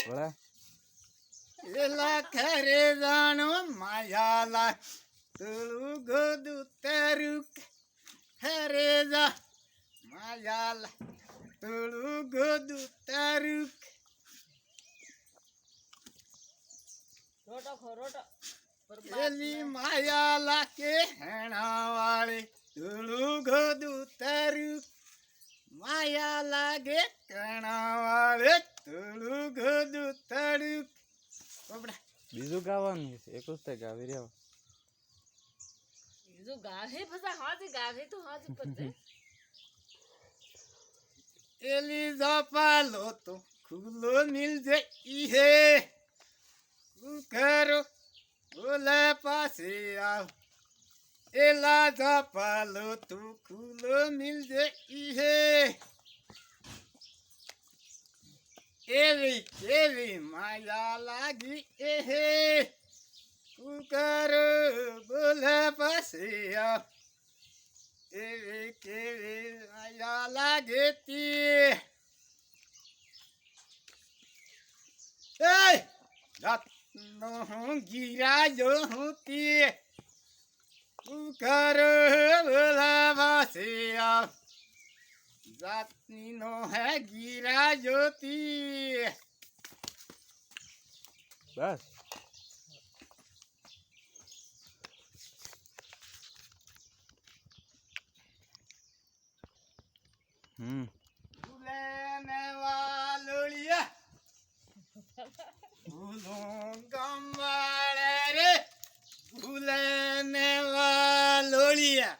વળે એલા ખરે જાણો માયાલા તુળું ગોદું તારું ખરે જા માયાલા તુળું ગોદું તારું એલી માયાલા કે હેણા વાળે તુળું ગોદું તારું માયા લાગે કણા વાળે તુળું ગોદું તારું બીજું ગાવાનું એક જ તે ગાવી રહ્યો બીજું ગાવે પછી હાજી ગાવે તો હાજી પડે એલી જપાલો તો ખુલ્લો મિલ જઈ હે કરો ઓલા પાસે આવ એલા જપાલો તો ખુલ્લો મિલ જઈ હે એવી કેવી માયા લાગી એ હે કરો બોલા પાસે આવ એવી કેવી માયા લાગે તી એ રાતનો હું ગીરા જો હું તી કરો બોલા પાસે આવ જાતની નો હે ગીરા જોતી બસ ભૂલે ને વાલોળિયા ભૂલો ગંવાળે રે ભૂલે ને વાલોળિયા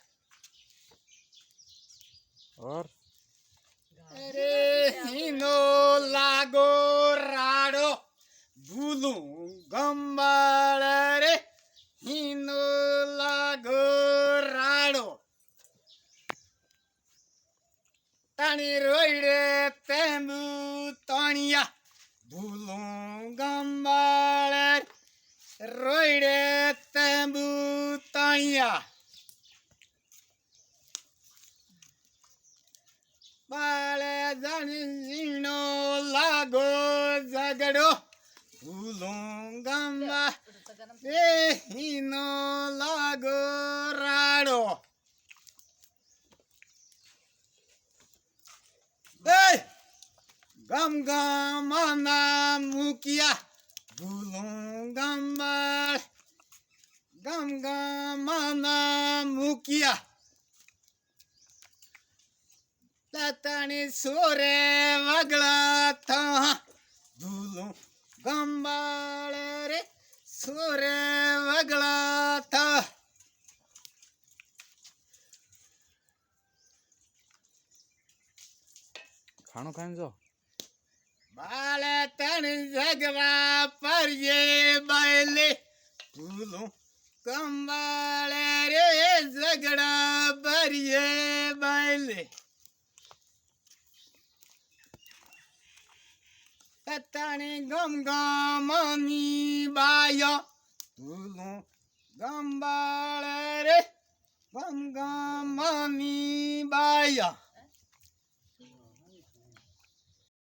ઓર અરે હિનો લાગો રાડો ભૂલું ગંવાળે રે હિનો લાગો રાડો તાણી રોઈડે તેંબુ તાણિયા ભૂલું ગંવાળે રોઈડે તેંબુ તાણિયા બાળે જાણીનો લાગો ઝઘડો ભૂલું ગંવા હિનો લાગો રાડો ગમ ગમના મૂક્યા ભૂલું ગંબાળ ગમ ગમના મૂક્યા તાતાની સોરે વગળા થા ભૂલું ગંબાળ રે સોરે વગળા થા ખાણું ખાઈને જો બાલે તણ ઝગડા પરજે બાયલે ભૂલું ગંબાળ રે ઝગડા પરજે બાયલે તાણી ગમ ગમની બાયો ભૂલું ગંબાળ રે ગમ ગમની બાયો